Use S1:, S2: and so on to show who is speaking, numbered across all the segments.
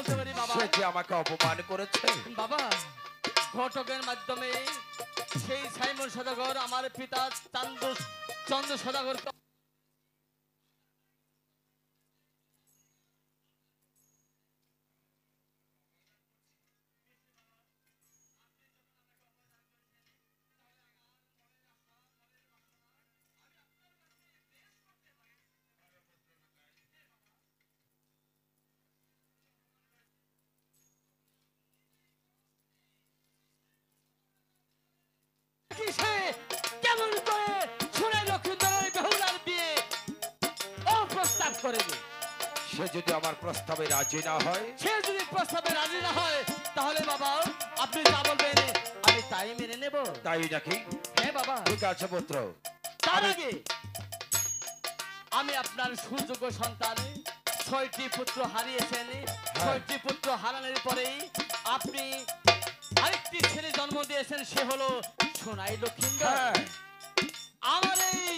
S1: বলতে পারি বাবা?
S2: সে যে আমাকে অপমান করেছে
S1: বাবা, ঘটকের মাধ্যমে সেই সাইমন সদাগর আমার পিতা চন্দ্র সদাগর কেমন করে শুনে লক্ষ্মীন্দরের বেহুলার বিয়ে অপ্রস্তাব করেনি।
S2: সে যদি আমার প্রস্তাবে রাজি না হয়,
S1: সে যদি প্রস্তাবে রাজি না হয়, তাহলে বাবা আপনি যা বলবেন আমি তাই মেনে নেব।
S2: তাই নাকি?
S1: হ্যাঁ বাবা।
S2: ঠিক আছে পুত্র।
S1: তার আগে আমি আপনার সুযোগ্য সন্তান 6টি পুত্র হারিয়েছেন। 6টি পুত্র হারানোর পরেই আপনি আরেকটি ছেলে জন্ম দিয়েছেন, সে হলো সোনাই লক্ষ্মীন্দর। আমার এই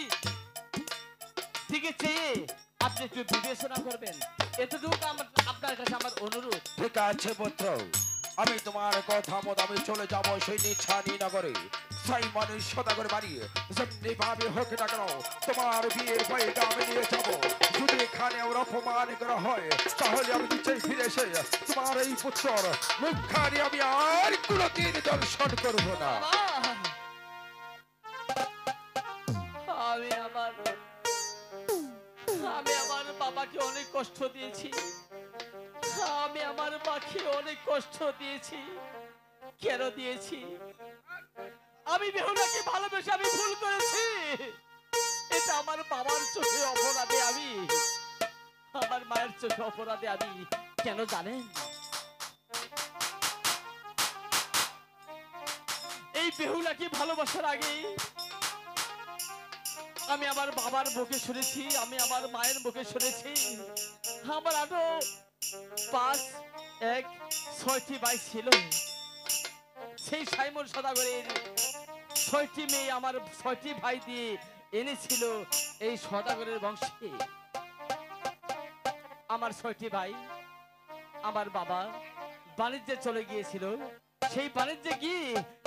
S1: দিকে চেয়ে আপনি একটু বিবেচনা করবেন, এতটুকু আপনার কাছে আমার অনুরোধ।
S2: ঠিক আছে পুত্র, আমি তোমার কথা মতো আমি চলে যাব সেই নিছানি নগরে। সাইমনের সদাগর বাড়ি যেমনি ভাবে হোক না কেন তোমার বিয়ের বইটা আমি নিয়ে যাব। যদি এখানে ওর অপমান করা হয় তাহলে আমি নিচে ফিরে এসে তোমার এই পুত্রর মুখখানি আমি আর কোনোদিন দর্শন করব না।
S1: আমি আমার বাবাকে অনেক কষ্ট দিয়েছি, আমি আমার মাকে অনেক কষ্ট দিয়েছি। কেন দিয়েছি? আমি বেহুলাকে ভালোবেসে আমি ভুল করেছি। এটা আমার বাবার চোখে অপরাধে, আমি আমার মায়ের চোখে অপরাধে। আমি কেন জানেন? এই বেহুলাকে ভালোবাসার আগে আমি আমার বাবার মুখে শুনেছি, আমি আমার মায়ের মুখে শুনেছি আমার আরো 5, 1, 6টি ভাই ছিল। সেই সাইমন সদাগরের 6টি মেয়ে আমার 6টি ভাই দিয়ে এনেছিল এই সদাগরের বংশে। আমার 6টি ভাই, আমার বাবা বাণিজ্যে চলে গিয়েছিল। সেই বাণিজ্যে গিয়ে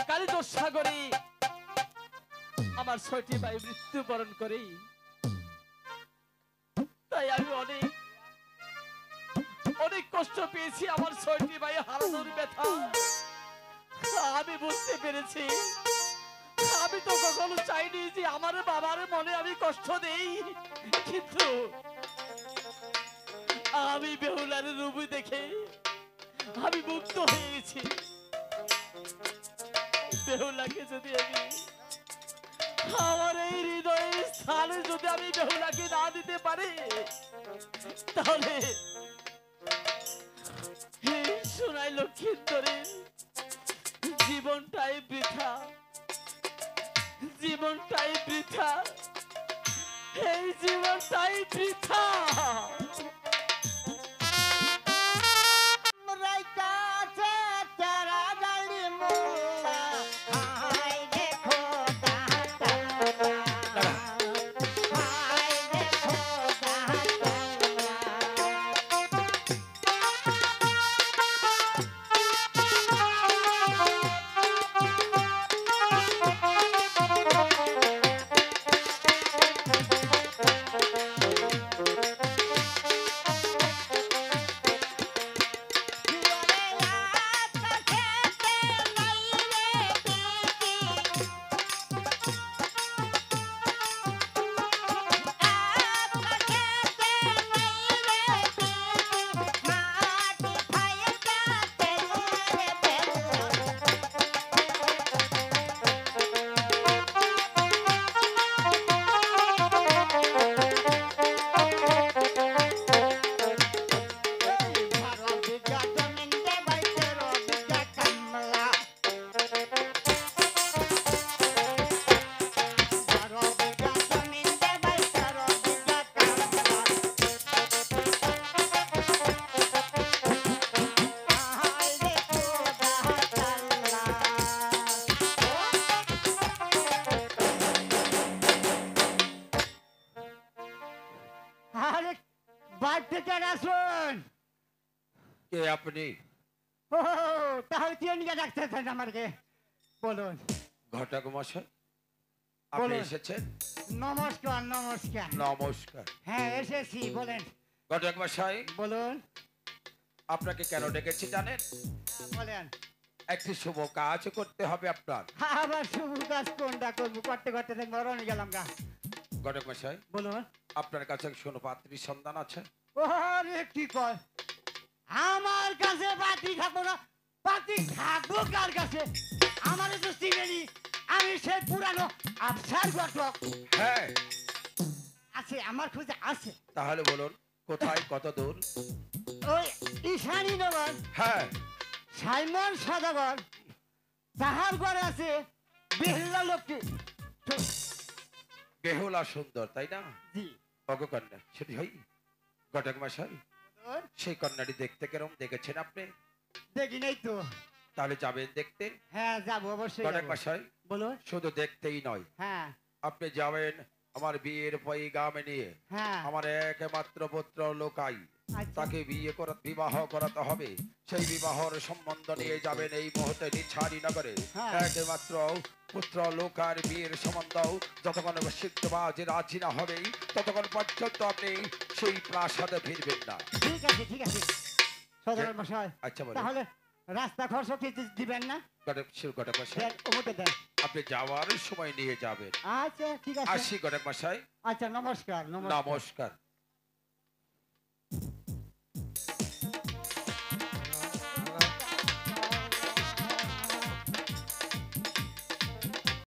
S1: কালিদাস সাগরে আমার 6টি ভাই মৃত্যুবরণ করে। তাই আমি অনেক অনেক কষ্ট পেয়েছি আমার 6টি ভাই হারানোর ব্যথা। আমি বুঝতে পেরেছি, আমি তো কখনো চাইনি যে আমার বাবার মনে আমি কষ্ট দেই, কিন্তু আমি বেহুলার রূপ দেখে আমি মুক্ত হয়ে গেছি। বেহুলাকে যদি আমি আমার এই হৃদয়ের স্থানে যদি আমি বেহুলাকে না দিতে পারি, তাহলে সোনাই লক্ষ্মীন্দরের জীবনটাই বৃথা, জীবনটাই বৃথা, এই জীবনটাই বৃথা।
S2: কে আপনি?
S3: ও তাহলে কি নিয়ে ডাকতেছেন আমাকে? বলুন
S2: ঘটক মশাই, আপনি
S3: বলুন।
S2: এসেছেন?
S3: নমস্কার নমস্কার।
S2: নমস্কার।
S3: হ্যাঁ এসেছি, বলেন
S2: ঘটক মশাই,
S3: বলুন।
S2: আপনাকে কেন ডেকেছি জানেন?
S3: বলেন।
S2: একটি শুভ কাজ করতে হবে আপনার।
S3: আবার শুভ কাজ কোনটা করবো? করতে করতে দেখ মরণ গেলাম গা।
S2: ঘটক মশাই,
S3: বলুন।
S2: আপনার কাছে শোনো পাত্রীর সন্ধান আছে?
S3: ওরে কি কয়, আমার কাছে পাতি খাবো না? পাতি খাবো কার কাছে? আমার তো চিনেনি, আমি সেই পুরানো আফসার ঘটক।
S2: হ্যাঁ,
S3: আছে, আমার খুঁজে আছে।
S2: তাহলে বলুন কোথায়, কত দূর?
S3: ওই ঈশানী নগর
S2: হ্যাঁ,
S3: সাইমন সদাগর, তাহার ঘরে আছে বেহুলা লক্ষ্মী।
S2: বেহুলা সুন্দর, তাই না?
S3: জি।
S2: অগকন্যা, সেটি হই। ঘটক মশাই,
S3: বলুন।
S2: সেই কন্যাটি দেখতে কেরম দেখেছেন আপনি?
S3: দেখি নেই তো।
S2: তাহলে যাবেন দেখতে।
S3: হ্যাঁ যাবো অবশ্যই
S2: ঘটক
S3: যাবো।
S2: মশাই,
S3: বলুন।
S2: শুধু দেখতেই নয়,
S3: হ্যাঁ
S2: আপনি যাবেন আমার বিয়ের পৈগামে নিয়ে।
S3: হ্যাঁ।
S2: আমার একমাত্র পুত্র লোকাই,
S3: আচ্ছা।
S2: তাকে বিবাহ করাতে হবে। সেই বিবাহর সম্বন্ধ নিয়ে যাবেন এই মুহূর্তে নিছাড়ি নগরে।
S3: হ্যাঁ।
S2: একমাত্র পুত্র লোকার বিয়ের সম্বন্ধ যতক্ষণ সিদ্ধবাজ রাজি না হবে, ততক্ষণ পর্যন্ত আপনি সেই প্রাসাদে ফিরবেন না।
S3: ঠিক আছে ঠিক আছে সদাগর মশাই।
S2: আচ্ছা বলুন।
S3: তাহলে রাস্তা খরচ কিছু দিবেন না?
S2: ঘটক মশাই,
S3: দেন, ওমতে দেন।
S2: আপনি যাওয়ার সময় নিয়ে যাবেন।
S3: আচ্ছা ঠিক আছে।
S2: আসি ঘটক মশাই,
S3: আচ্ছা নমস্কার নমস্কার।
S2: নমস্কার।